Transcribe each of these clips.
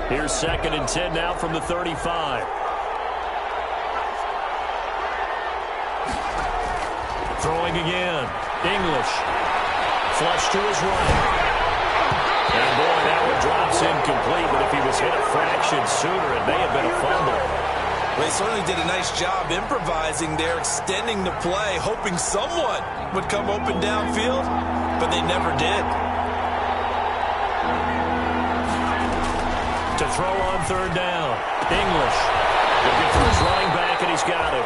Here's 2nd and 10 now from the 35. Throwing again. English. Flush to his right. And boy, that one drops incomplete, but if he was hit a fraction sooner, it may have been a fumble. Well, they certainly did a nice job improvising there, extending the play, hoping someone would come open downfield, but they never did. To throw on 3rd down. English looking for his running back, and he's got it.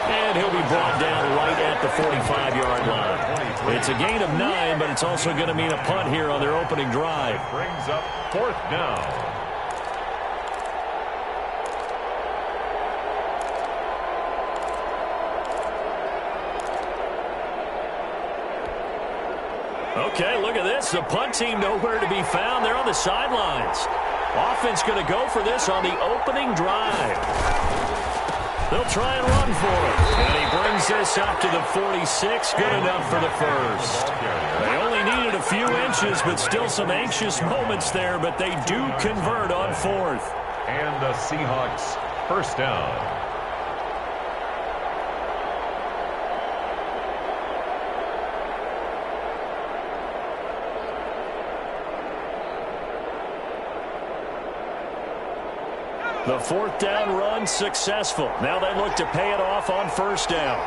And he'll be brought down right at the 45-yard line. It's a gain of 9, but it's also going to mean a punt here on their opening drive. Brings up 4th down. Okay, look at this. The punt team nowhere to be found. They're on the sidelines. Offense going to go for this on the opening drive. They'll try and run for it. And he brings this up to the 46. Good enough for the first. They only needed a few inches, but still some anxious moments there. But they do convert on 4th. And the Seahawks 1st down. The 4th down run successful. Now they look to pay it off on 1st down.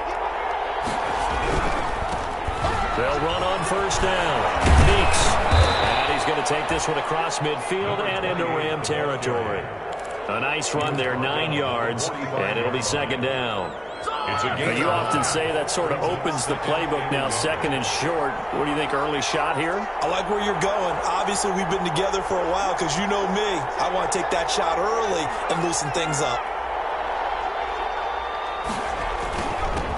They'll run on 1st down. Meeks. And he's going to take this one across midfield and into Ram territory. A nice run there, 9 yards, and it'll be 2nd down. You often say that sort of opens the playbook now, 2nd and short. What do you think, early shot here? I like where you're going. Obviously, we've been together for a while because you know me. I want to take that shot early and loosen things up.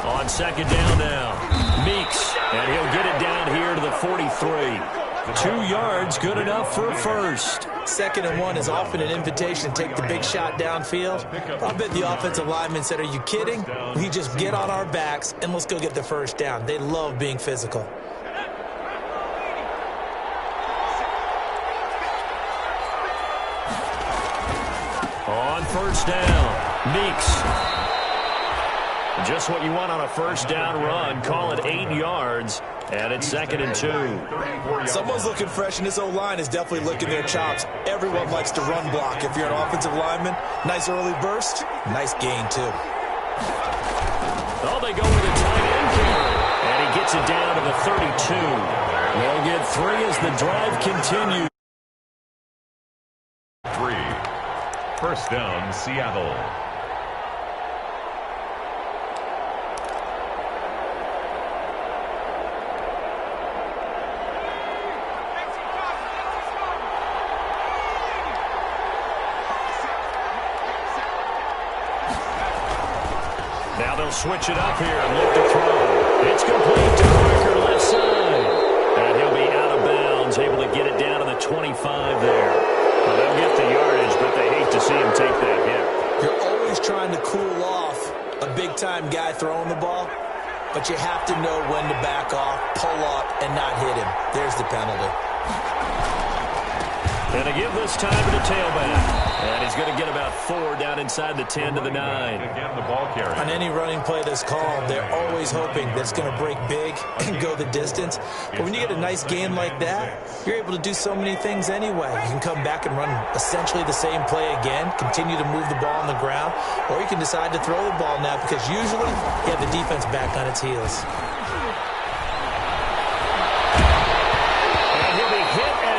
On 2nd down now, Meeks, and he'll get it down here to the 43. 2 yards, good enough for a first. 2nd and 1 is often an invitation to take the big shot downfield. I bet the offensive lineman said, are you kidding? We just get on our backs and let's go get the 1st down. They love being physical. On 1st down, Meeks. Just what you want on a 1st down run. Call it 8 yards, and it's 2nd and 2. Someone's looking fresh, and this O-line is definitely licking their chops. Everyone likes to run block. If you're an offensive lineman, nice early burst, nice gain, too. Oh, they go with a tight end carry, and he gets it down to the 32. They'll get 3 as the drive continues. 3. 1st down, Seattle. Now they'll switch it up here and look to throw. It's complete to Parker, left side. And he'll be out of bounds, able to get it down to the 25 there. Well, they'll get the yardage, but they hate to see him take that hit. You're always trying to cool off a big-time guy throwing the ball, but you have to know when to back off, pull up, and not hit him. There's the penalty. And to give this time to the tailback. And he's going to get about 4 down inside the 10 to the 9. Again, the ball carrier. On any running play that's called, they're always hoping that it's going to break big and go the distance. But when you get a nice gain like that, you're able to do so many things anyway. You can come back and run essentially the same play again, continue to move the ball on the ground, or you can decide to throw the ball now because usually you have the defense back on its heels.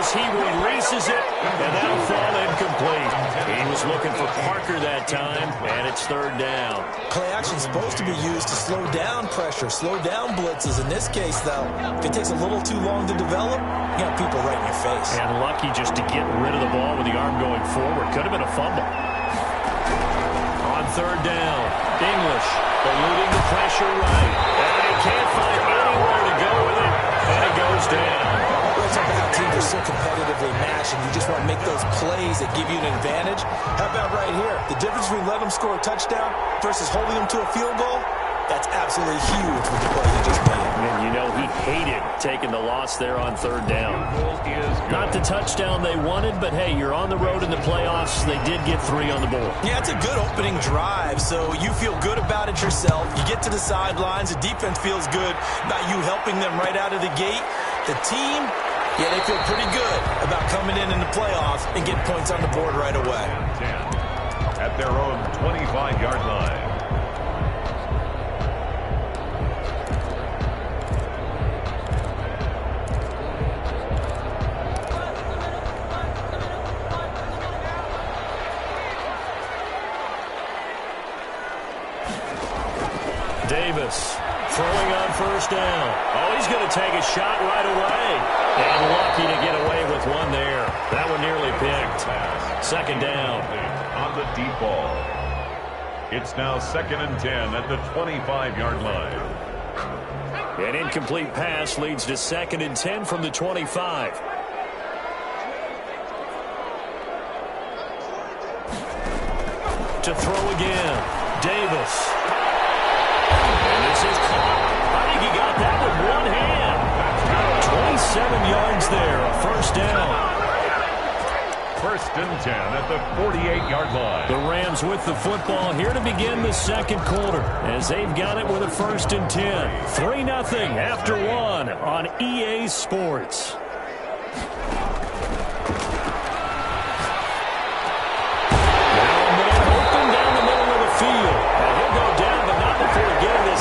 He releases it, and that'll fall incomplete. He was looking for Parker that time, and it's 3rd down. Play action's supposed to be used to slow down pressure, slow down blitzes. In this case, though, if it takes a little too long to develop, you got people right in your face. And lucky just to get rid of the ball with the arm going forward. Could have been a fumble. On 3rd down, English eluding the pressure right. And he can't find anywhere to go with it, and it goes down. It's about how teams are so competitively matched, and you just want to make those plays that give you an advantage. How about right here? The difference between letting them score a touchdown versus holding them to a field goal, That's absolutely huge with the play he just made. And you know he hated taking the loss there on third down. Not the touchdown they wanted, but hey, you're on the road in the playoffs. They did get 3 on the board. Yeah, it's a good opening drive, so you feel good about it yourself. You get to the sidelines. The defense feels good about you helping them right out of the gate. The team, yeah, they feel pretty good about coming in the playoffs and getting points on the board right away. At their own 25-yard line. Davis throwing on first down. Oh, he's going to take a shot right away. And lucky to get away with one there. That one nearly picked. Second down. On the deep ball. It's now 2nd and 10 at the 25-yard line. An incomplete pass leads to 2nd and 10 from the 25. To throw again. Davis. And this is caught. I think he got that with one hand. 27 yards there, a first down. 1st and 10 at the 48-yard line. The Rams with the football here to begin the second quarter as they've got it with a 1st and 10. 3-0 after 1 on EA Sports.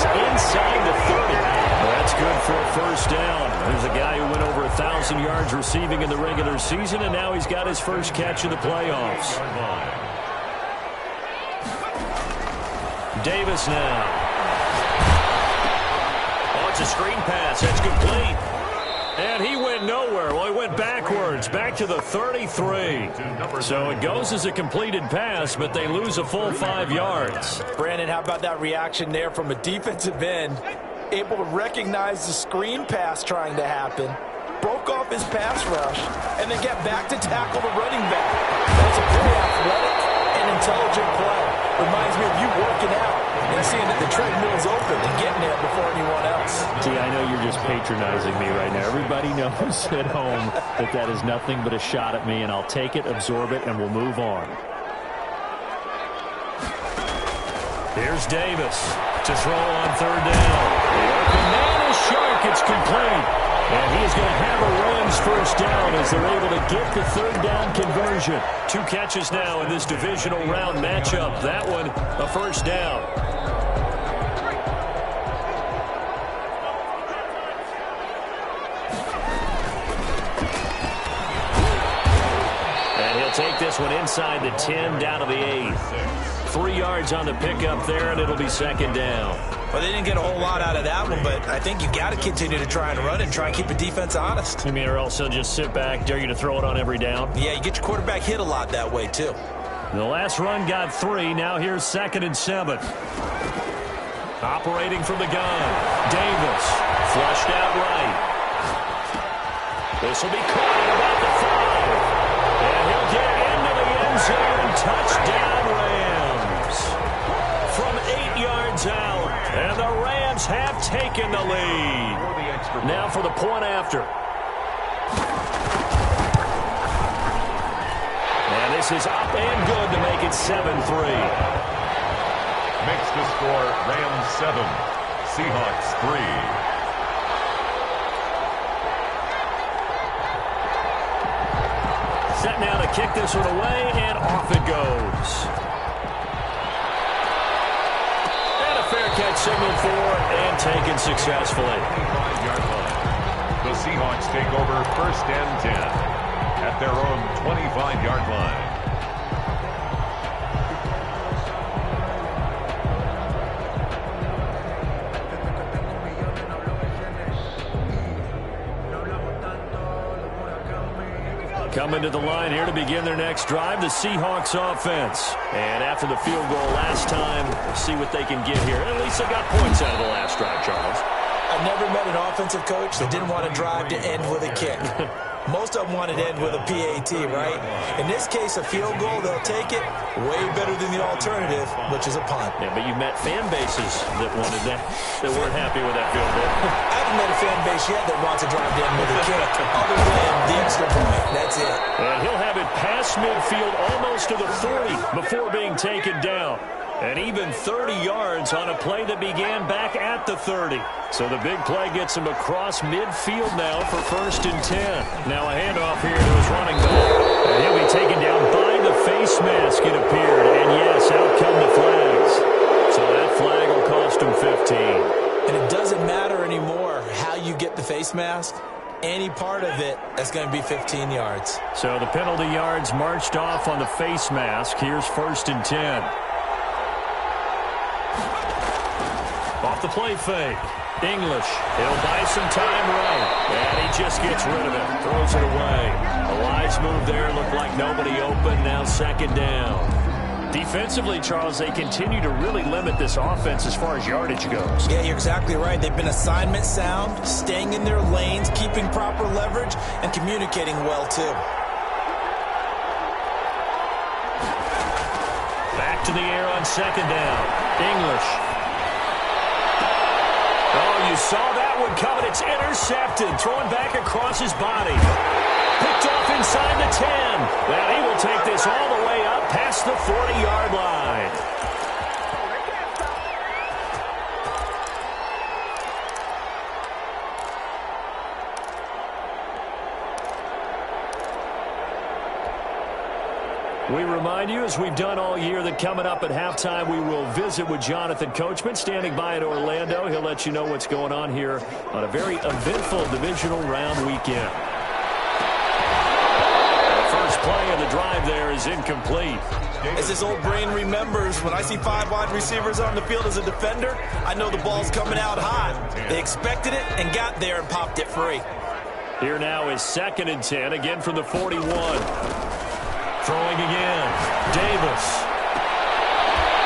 Inside the 30. That's good for a first down. There's a guy who went over 1,000 yards receiving in the regular season, and now he's got his first catch in the playoffs. Davis now. Oh, it's a screen pass. That's complete. And he went nowhere. Well, he went backwards, back to the 33. So it goes as a completed pass, but they lose a full 5 yards. Brandon, how about that reaction there from a defensive end? Able to recognize the screen pass trying to happen, broke off his pass rush, and then get back to tackle the running back. That's a pretty athletic and intelligent play. Reminds me of you working out and seeing that the treadmill's open and getting there before anyone else. Gee, I know you're just patronizing me right now. Everybody knows at home that that is nothing but a shot at me, and I'll take it, absorb it, and we'll move on. Here's Davis to throw on third down. The open man is Shark. It's complete. And he's going to have a Rams first down as they're able to get the third down conversion. 2 catches now in this divisional round matchup. That one, a first down. And he'll take this one inside the 10, down to the 8. 3 yards on the pickup there, and it'll be second down. Well, they didn't get a whole lot out of that one, but I think you got to continue to try and run and try and keep the defense honest. I mean, or else they'll just sit back, dare you to throw it on every down. Yeah, you get your quarterback hit a lot that way, too. The last run got 3. Now here's 2nd and 7. Operating from the gun. Davis. Flushed out right. This will be caught at about the 5. And he'll get into the end zone. Touchdown, Rams. From 8 yards out. And the Rams have taken the lead. Now for the point after. And this is up and good to make it 7-3. Makes the score Rams 7, Seahawks 3. Set now to kick this one away, and off it goes. And a fair catch signaled for and taken successfully. 25-yard line. The Seahawks take over 1st and 10 at their own 25-yard line. Coming to the line here to begin their next drive, the Seahawks offense. And after the field goal last time, see what they can get here. At least they got points out of the last drive, Charles. I've never met an offensive coach that didn't want to drive to end with a kick. Most of them want it end with a PAT, right? In this case, a field goal, they'll take it. Way better than the alternative, which is a punt. Yeah, but you met fan bases that wanted that weren't happy with that field goal. I haven't met a fan base yet that wants to drive down with a kick, other than the extra point. That's it. And he'll have it past midfield, almost to the 40 before being taken down. And even 30 yards on a play that began back at the 30. So the big play gets him across midfield now for 1st and 10. Now a handoff here to his running back. And he'll be taken down by the face mask, it appeared. And yes, out come the flags. So that flag will cost him 15. And it doesn't matter anymore how you get the face mask. Any part of it, that's going to be 15 yards. So the penalty yards marched off on the face mask. Here's 1st and 10. Off the play fake. English. He'll buy some time right. And he just gets rid of it. Throws it away. A wise move there. Looked like nobody open. Now 2nd down. Defensively, Charles, they continue to really limit this offense as far as yardage goes. Yeah, you're exactly right. They've been assignment sound, staying in their lanes, keeping proper leverage, and communicating well, too. Back to the air on 2nd down. English. Oh, you saw that one coming. It's intercepted. Throwing back across his body. Picked off inside the 10. Well, he will take this all the way up past the 40-yard line. We remind you, as we've done all year, that coming up at halftime, we will visit with Jonathan Coachman, standing by at Orlando. He'll let you know what's going on here on a very eventful divisional round weekend. The first play of the drive there is incomplete. As his old brain remembers, when I see 5 wide receivers on the field as a defender, I know the ball's coming out hot. They expected it and got there and popped it free. Here now is 2nd and 10, again from the 41. Throwing again. Davis.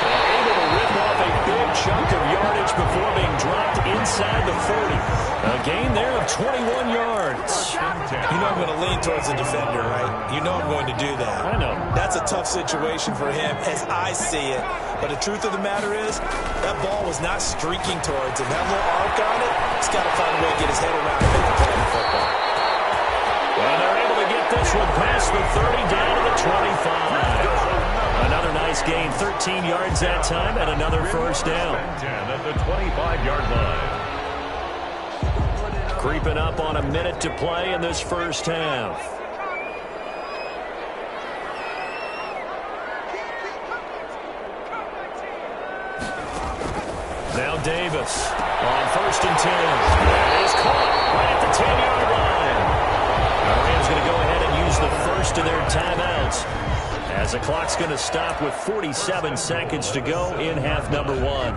Able to rip off a big chunk of yardage before being dropped inside the 40. A gain there of 21 yards. You know I'm going to lean towards the defender, right? You know I'm going to do that. I know. That's a tough situation for him as I see it. But the truth of the matter is, that ball was not streaking towards him. That little arc on it, he's got to find a way to get his head around and make a play in football. Well, they're able to get this one past the 30 down to the 25. Another nice gain, 13 yards that time, and another 1st down. At the 25-yard line. Creeping up on a minute to play in this 1st half. Now Davis on 1st and 10. That is caught right at the 10-yard line. The Rams going to go ahead and use the first of their timeouts, as the clock's going to stop with 47 seconds to go in half number 1.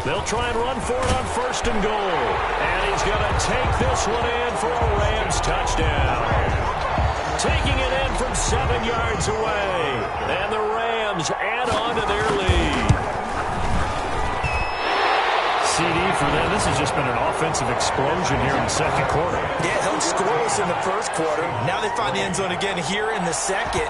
They'll try and run for it on 1st and goal. And he's going to take this one in for a Rams touchdown. Taking it in from 7 yards away. And the Rams add on to their lead. CD for them. This has just been an offensive explosion here in the 2nd quarter. Yeah, held scoreless in the 1st quarter. Now they find the end zone again here in the 2nd.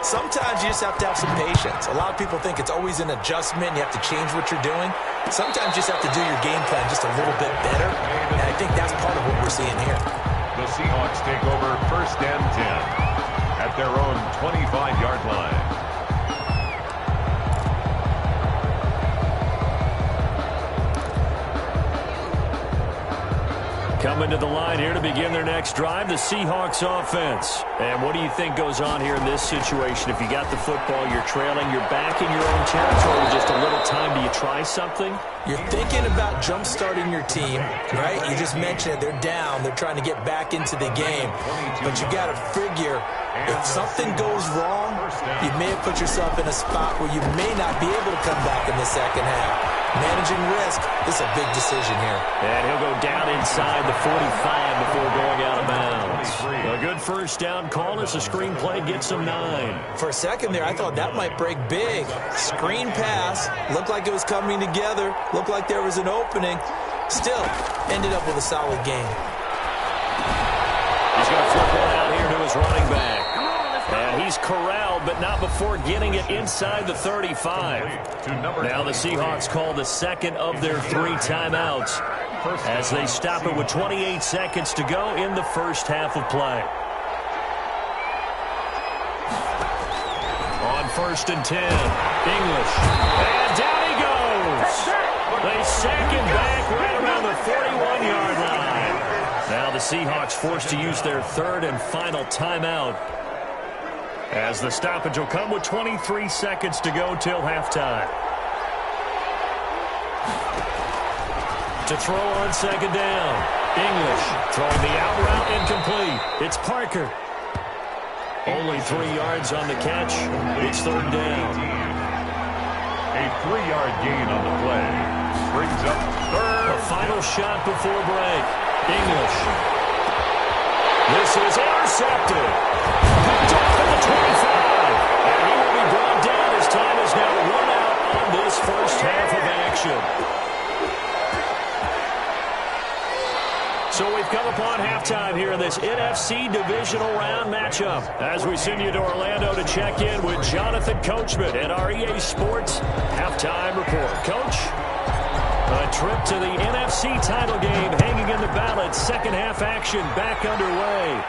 Sometimes you just have to have some patience. A lot of people think it's always an adjustment. You have to change what you're doing. Sometimes you just have to do your game plan just a little bit better. And I think that's part of what we're seeing here. The Seahawks take over 1st and 10 at their own 25-yard line. Coming to the line here to begin their next drive, the Seahawks offense. And what do you think goes on here in this situation? If you got the football, you're trailing, you're back in your own territory with just a little time. Do you try something? You're thinking about jump-starting your team, right? You just mentioned it. They're down. They're trying to get back into the game. But you got to figure, if something goes wrong, you may have put yourself in a spot where you may not be able to come back in the 2nd half. managing risk. This is a big decision here. And he'll go down inside the 45 before going out of bounds. A good first down call as the screen play gets him 9. For a second there, I thought that might break big. Screen pass. Looked like it was coming together. Looked like there was an opening. Still, ended up with a solid game. He's going to flip one out here to his running back. And he's corralled, but not before getting it inside the 35. Now the Seahawks call the second of their 3 timeouts as they stop it with 28 seconds to go in the first half of play. On 1st and 10, English. And down he goes. They sack him back right around the 41-yard line. Now the Seahawks forced to use their 3rd and final timeout, as the stoppage will come with 23 seconds to go till halftime. To throw on 2nd down, English throwing the out route incomplete. It's Parker. Only 3 yards on the catch. It's 3rd down. A 3-yard gain on the play. Brings up 3rd. A final shot before break. English. This is intercepted. Picked off at the 25. And he will be brought down as time is now run out on this first half of action. So we've come upon halftime here in this NFC Divisional Round matchup, as we send you to Orlando to check in with Jonathan Coachman at our EA Sports Halftime Report. Coach, a trip to the NFC title game hanging in the balance. Second half action back underway.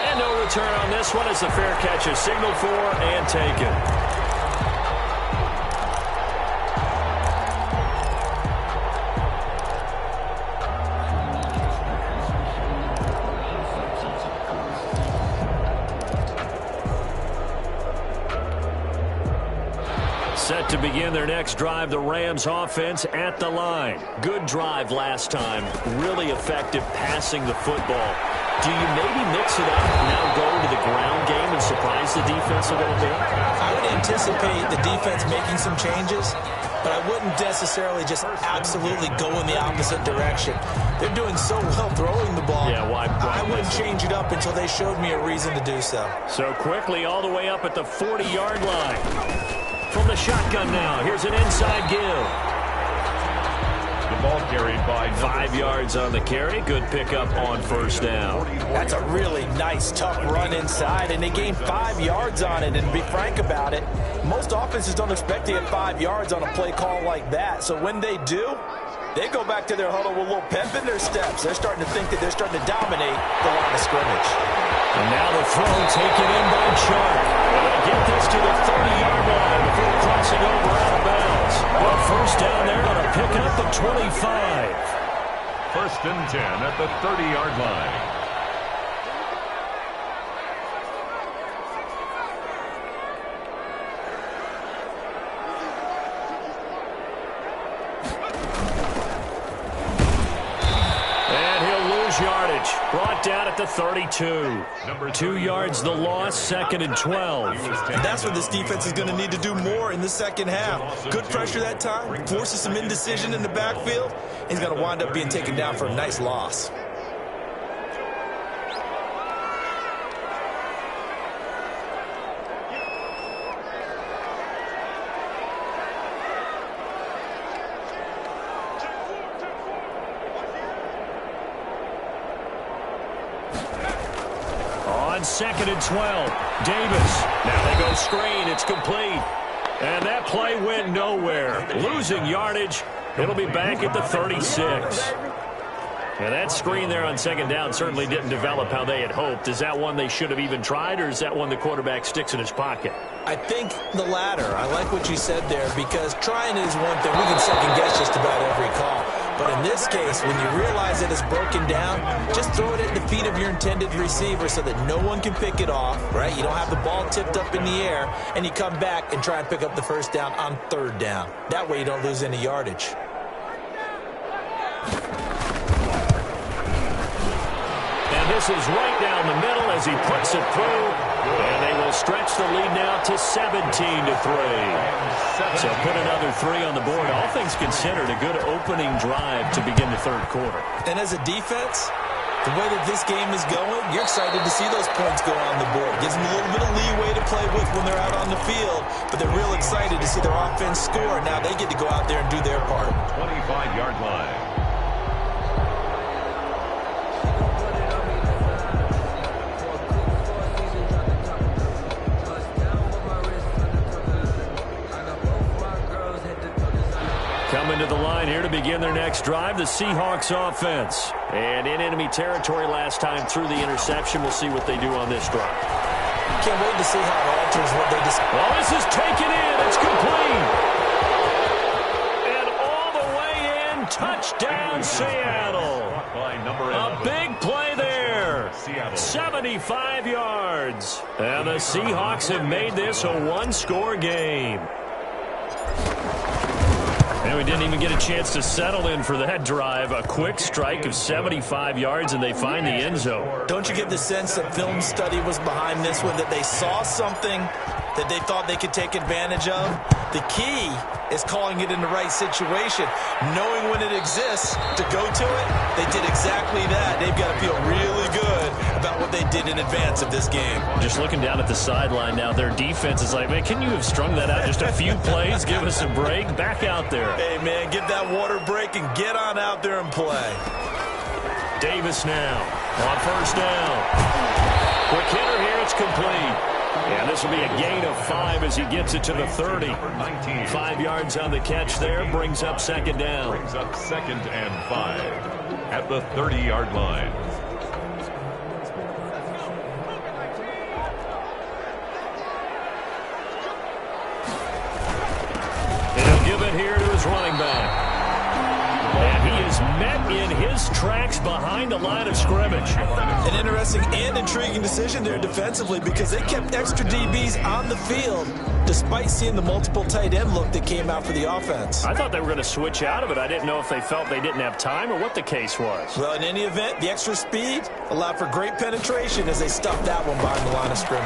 And no return on this one as the fair catch is signaled for and taken. Set to begin their next drive, the Rams offense at the line. Good drive last time. Really effective passing the football. Do you maybe mix it up and now go to the ground game and surprise the defense a little bit? I would anticipate the defense making some changes, but I wouldn't necessarily just absolutely go in the opposite direction. They're doing so well throwing the ball. Yeah, why I wouldn't change it up until they showed me a reason to do so. So quickly all the way up at the 40-yard line. From the shotgun now, here's an inside give. The ball carried by 5 yards on the carry. Good pickup on 1st down. That's a really nice, tough run inside, and they gained 5 yards on it. And to be frank about it, most offenses don't expect to get 5 yards on a play call like that. So when they do, they go back to their huddle with a little pep in their steps. They're starting to think that they're starting to dominate the line of scrimmage. And now the throw taken in by Sharp. They'll get this to the 30-yard line before crossing over out of bounds. Well, 1st down there on a pickup of 25. 1st and 10 at the 30-yard line. Yardage brought down at the 32. 2 yards the loss, 2nd and 12. And that's what this defense is going to need to do more in the second half. Good pressure that time, forces some indecision in the backfield. He's going to wind up being taken down for a nice loss. On 2nd and 12, Davis. Now they go screen. It's complete. And that play went nowhere. Losing yardage. It'll be back at the 36. And that screen there on 2nd down certainly didn't develop how they had hoped. Is that one they should have even tried, or is that one the quarterback sticks in his pocket? I think the latter. I like what you said there, because trying is one thing. We can second-guess just about every call. But in this case, when you realize it is broken down, just throw it at the feet of your intended receiver so that no one can pick it off, right? You don't have the ball tipped up in the air, and you come back and try and pick up the 1st down on 3rd down. That way you don't lose any yardage. And this is right down the middle as he puts it through. And they will They'll stretch the lead now to 17-3. So put another 3 on the board. All things considered, a good opening drive to begin the third quarter. And as a defense, the way that this game is going, you're excited to see those points go on the board. Gives them a little bit of leeway to play with when they're out on the field, but they're real excited to see their offense score. Now they get to go out there and do their part. 25-yard line. Coming to the line here to begin their next drive, the Seahawks offense. And in enemy territory last time through the interception. We'll see what they do on this drive. Can't wait to see how it alters what they decide. Well, this is taken in. It's complete. And all the way in. Touchdown, Seattle. A big play there. 75 yards. And the Seahawks have made this a one-score game. And we didn't even get a chance to settle in for that drive. A quick strike of 75 yards, and they find the end zone. Don't you get the sense that film study was behind this one, that they saw something that they thought they could take advantage of? The key is calling it in the right situation. Knowing when it exists to go to it, they did exactly that. They've got to feel really good about what they did in advance of this game. Just looking down at the sideline now, their defense is like, man, can you have strung that out just a few plays? Give us a break. Back out there. Hey, man, get that water break and get on out there and play. Davis now on first down. Quick hitter here. It's complete. And this will be a gain of 5 as he gets it to the 30. 5 yards on the catch there. Brings up second down. Brings up 2nd and 5 at the 30-yard line. And he'll give it here to his running back. And he is met in his tracks behind the line of scrimmage. An interesting and intriguing decision there defensively, because they kept extra DBs on the field despite seeing the multiple tight end look that came out for the offense. I thought they were going to switch out of it. I didn't know if they felt they didn't have time or what the case was. Well, in any event, the extra speed allowed for great penetration as they stuffed that one behind the line of scrimmage.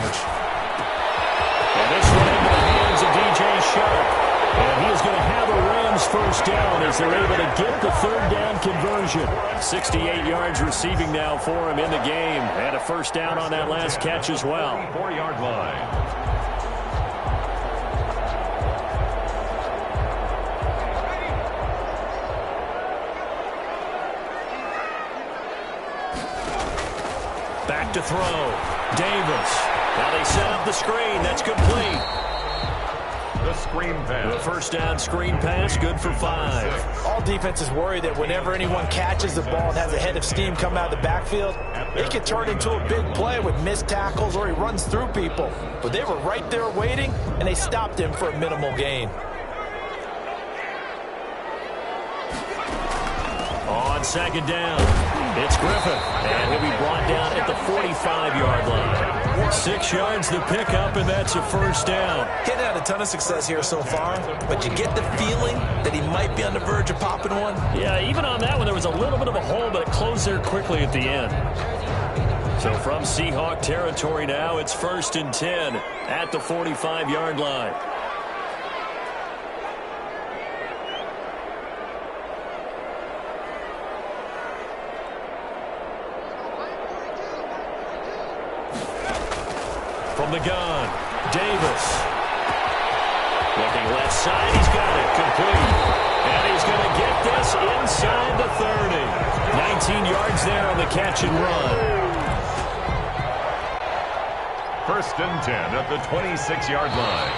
And this one into the hands of DJ Sharp. And he is going to have a Rams first down as they're able to get the third down conversion. 68 yards receiving now for him in the game. And a first down on that last catch as well. 4-yard line. Back to throw. Davis. Now they set up the screen. That's complete. The screen pass. The first down screen pass, good for 5. All defenses worry that whenever anyone catches the ball and has a head of steam come out of the backfield, it can turn into a big play with missed tackles or he runs through people. But they were right there waiting, and they stopped him for a minimal gain. On second down, it's Griffin, and he'll be brought down at the 45-yard line. 6 yards the pickup, and that's a first down. He hadn't had a ton of success here so far, but you get the feeling that he might be on the verge of popping one. Yeah, even on that one, there was a little bit of a hole, but it closed there quickly at the end. So from Seahawk territory now, it's 1st and 10 at the 45-yard line. From the gun, Davis. Looking left side, he's got it, complete. And he's going to get this inside the 30. 19 yards there on the catch and run. 1st and 10 at the 26-yard line.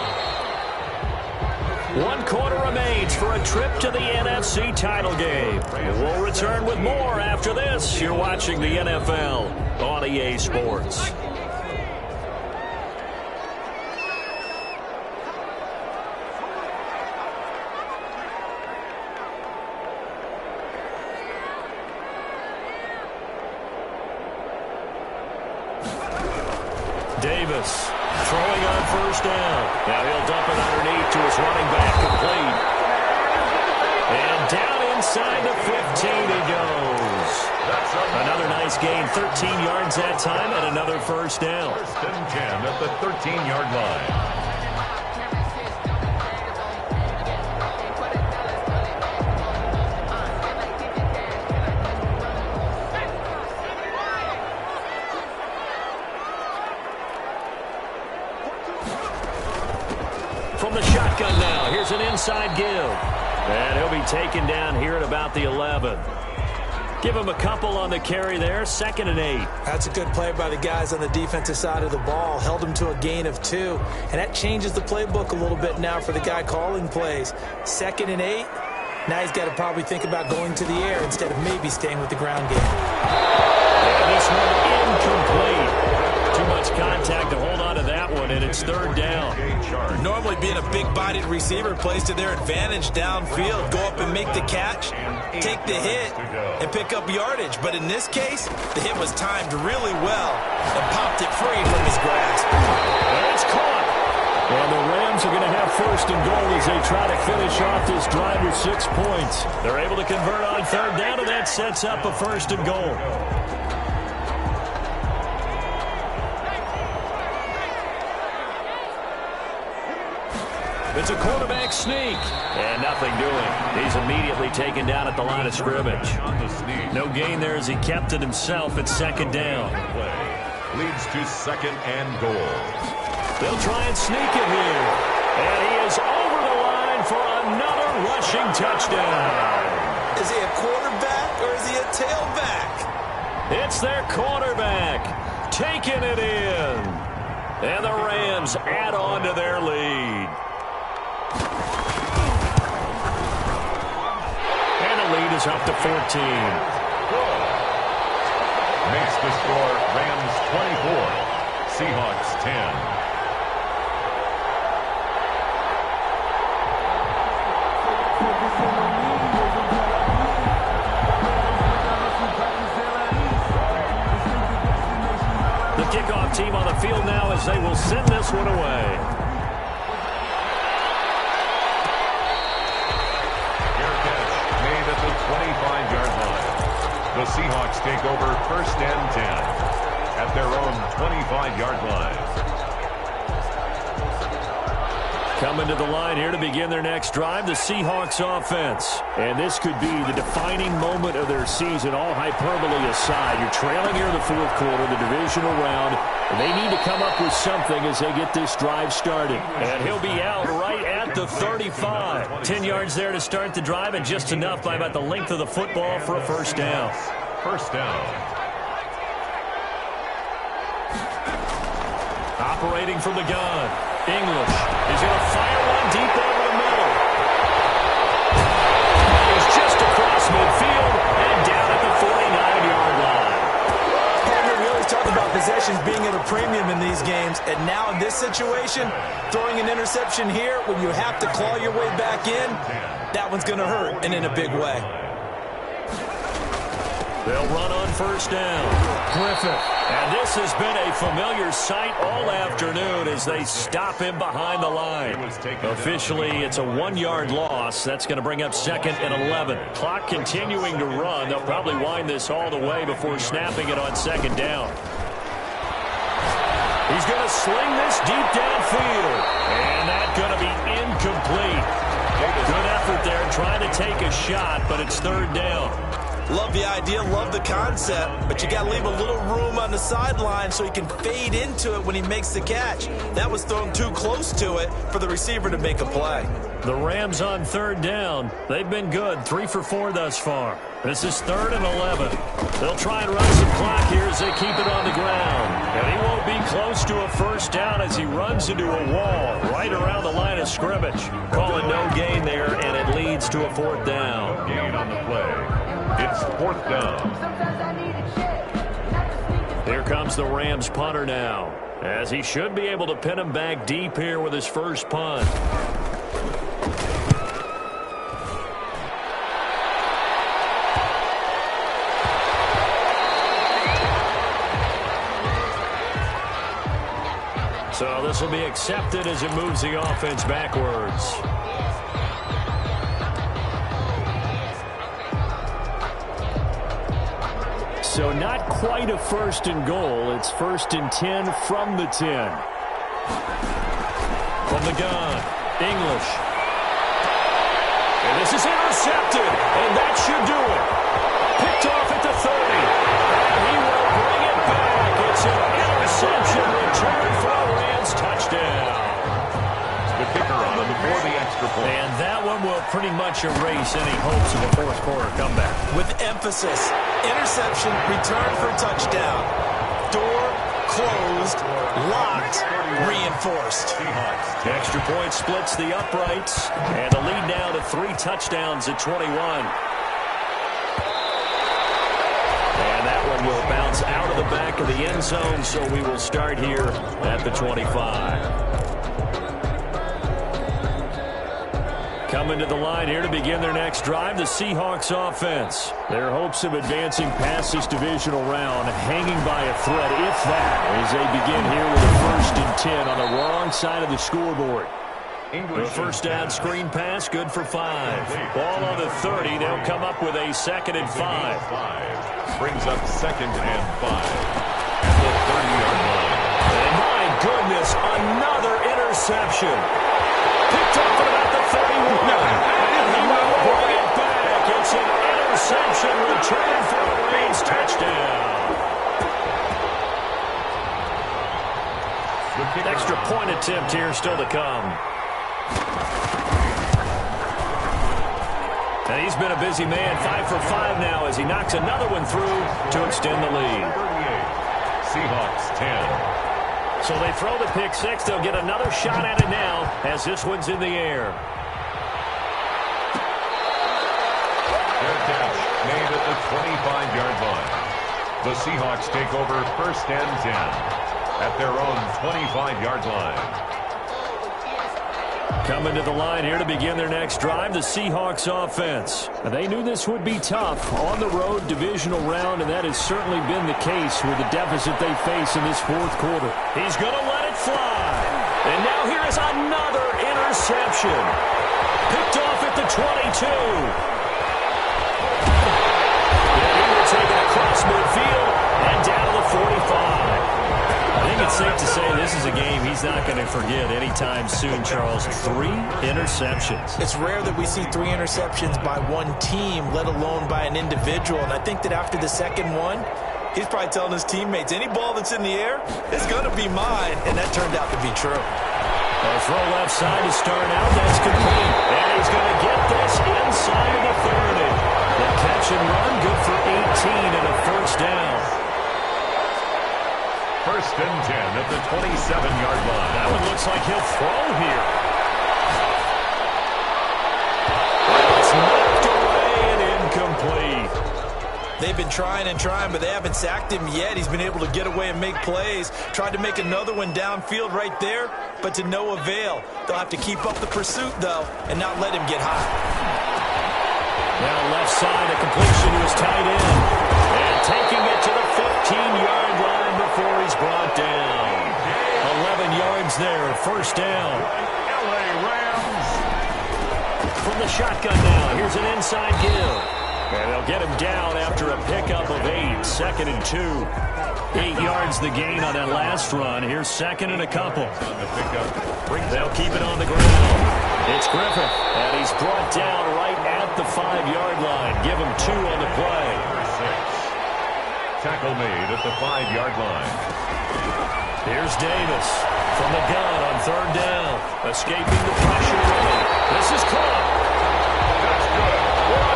1 quarter remains for a trip to the NFC title game. We'll return with more after this. You're watching the NFL on EA Sports. Davis throwing on first down. Now he'll dump it underneath to his running back, complete. And down inside the 15 he goes. Another nice gain, 13 yards that time, and another first down. First and 10 at the 13-yard line. From the shotgun now, here's an inside give. And he'll be taken down here at about the 11. Give him a couple on the carry there, 2nd and 8. That's a good play by the guys on the defensive side of the ball. Held him to a gain of 2. And that changes the playbook a little bit now for the guy calling plays. 2nd and 8. Now he's got to probably think about going to the air instead of maybe staying with the ground game. And this one incomplete. Too much contact to hold on to that one, and it's 3rd down. Normally being a big-bodied receiver plays to their advantage downfield. Go up and make the catch, take the hit, and pick up yardage. But in this case, the hit was timed really well and popped it free from his grasp. And it's caught. And the Rams are going to have 1st and goal as they try to finish off this drive with 6 points. They're able to convert on 3rd down, and that sets up a 1st and goal. It's a quarterback sneak. And nothing doing. He's immediately taken down at the line of scrimmage. No gain there as he kept it himself at 2nd down. Leads to 2nd and goal. They'll try and sneak it here. And he is over the line for another rushing touchdown. Is he a quarterback or is he a tailback? It's their quarterback taking it in. And the Rams add on to their lead. Lead is up to 14. Makes the score Rams 24, Seahawks 10. The kickoff team on the field now as they will send this one away. At the 25-yard line. The Seahawks take over 1st and 10 at their own 25-yard line. Coming to the line here to begin their next drive, the Seahawks offense. And this could be the defining moment of their season, all hyperbole aside. You're trailing here in the 4th quarter, the divisional round, and they need to come up with something as they get this drive started. And he'll be out right at the 35. 10 yards there to start the drive, and just enough by about the length of the football for a 1st down. 1st down. Operating from the gun. English is going to fire one deep over the middle. He's just across midfield and down at the 49-yard line. Partner, we always talk about possessions being at a premium in these games, and now in this situation, throwing an interception here when you have to claw your way back in, that one's going to hurt, and in a big way. They'll run on 1st down. Griffith. And this has been a familiar sight all afternoon as they stop him behind the line. Officially, it's a 1-yard loss. That's going to bring up 2nd and 11. Clock continuing to run. They'll probably wind this all the way before snapping it on 2nd down. He's going to sling this deep downfield. And that's going to be incomplete. Good effort there trying to take a shot, but it's 3rd down. Love the idea, love the concept, but you got to leave a little room on the sideline so he can fade into it when he makes the catch. That was thrown too close to it for the receiver to make a play. The Rams on 3rd down. They've been good, 3 for 4 thus far. This is 3rd and 11. They'll try and run some clock here as they keep it on the ground. And he won't be close to a 1st down as he runs into a wall right around the line of scrimmage. Calling no gain there, and it leads to a 4th down. Gain on the play. It's 4th down. Here comes the Rams punter now, as he should be able to pin him back deep here with his first punt. So this will be accepted as it moves the offense backwards. So not quite a first and goal. It's 1st and 10 from the 10. From the gun, English. And this is intercepted, and that should do it. Picked off at the 30. And he will bring it back. It's an interception return for a Rams touchdown. The kicker on him before the extra point. And that one will pretty much erase any hopes of a fourth quarter comeback. With emphasis, interception, return for a touchdown. Door closed, locked, reinforced. The extra point splits the uprights, and the lead now to 3 touchdowns at 21. And that one will bounce out of the back of the end zone, so we will start here at the 25. Coming to the line here to begin their next drive, the Seahawks offense. Their hopes of advancing past this divisional round hanging by a thread, if that, as they begin here with a 1st and 10 on the wrong side of the scoreboard. The first down screen pass, good for 5. Ball on the 30. They'll come up with a 2nd and 5. Brings up 2nd and 5 at the 30-yard line. And my goodness, another interception. Picked up at about the 31. And he will bring it back. It's an interception return for a Rams touchdown. Extra point attempt here still to come. And he's been a busy man, 5 for 5 now as he knocks another one through to extend the lead. 38. Seahawks 10. So they throw the pick 6. They'll get another shot at it now as this one's in the air. Fair catch made at the 25-yard line. The Seahawks take over 1st and 10 at their own 25-yard line. Coming to the line here to begin their next drive, the Seahawks offense. They knew this would be tough on the road divisional round, and that has certainly been the case with the deficit they face in this fourth quarter. He's going to let it fly. And now here is another interception. Picked off at the 22. And he will take it across midfield and down to the 45. I think it's safe to say this is a game he's not going to forget anytime soon, Charles. 3 interceptions. It's rare that we see 3 interceptions by one team, let alone by an individual. And I think that after the second one, he's probably telling his teammates, any ball that's in the air is going to be mine. And that turned out to be true. A throw left side to start out. That's complete. And he's going to get this inside of the 30. The catch and run, good for 18 and a first down. 1st and 10 at the 27-yard line. That one looks like he'll throw here. It's knocked away and incomplete. They've been trying and trying, but they haven't sacked him yet. He's been able to get away and make plays. Tried to make another one downfield right there, but to no avail. They'll have to keep up the pursuit, though, and not let him get high. Now left side, a completion to his tight end. And taking it to the 15-yard line before he's brought down. 11 yards there, first down. LA Rams. From the shotgun now, here's an inside give. And they'll get him down after a pickup of 8, 2nd and 2. 8 yards the gain on that last run. Here's 2nd and a couple. They'll keep it on the ground. It's Griffith, and he's brought down right at the 5-yard line. Give him 2 on the play. Tackle made at the 5-yard line. Here's Davis from the gun on 3rd down. Escaping the pressure. This is caught. That's good.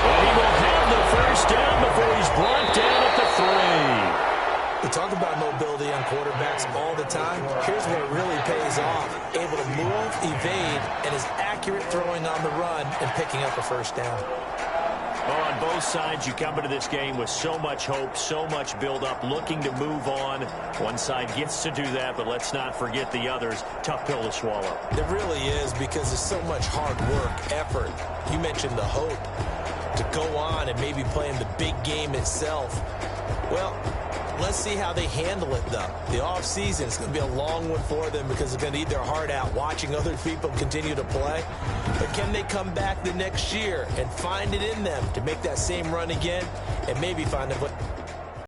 And he will have the first down before he's brought down at the 3. We talk about mobility on quarterbacks all the time. Here's where it really pays off. Able to move, evade, and is accurate throwing on the run and picking up a first down. Well, on both sides, you come into this game with so much hope, so much build-up, looking to move on. One side gets to do that, but let's not forget the others. Tough pill to swallow. It really is, because there's so much hard work, effort. You mentioned the hope to go on and maybe play in the big game itself. Well, let's see how they handle it, though. The offseason is going to be a long one for them because they're going to eat their heart out watching other people continue to play. But can they come back the next year and find it in them to make that same run again and maybe find a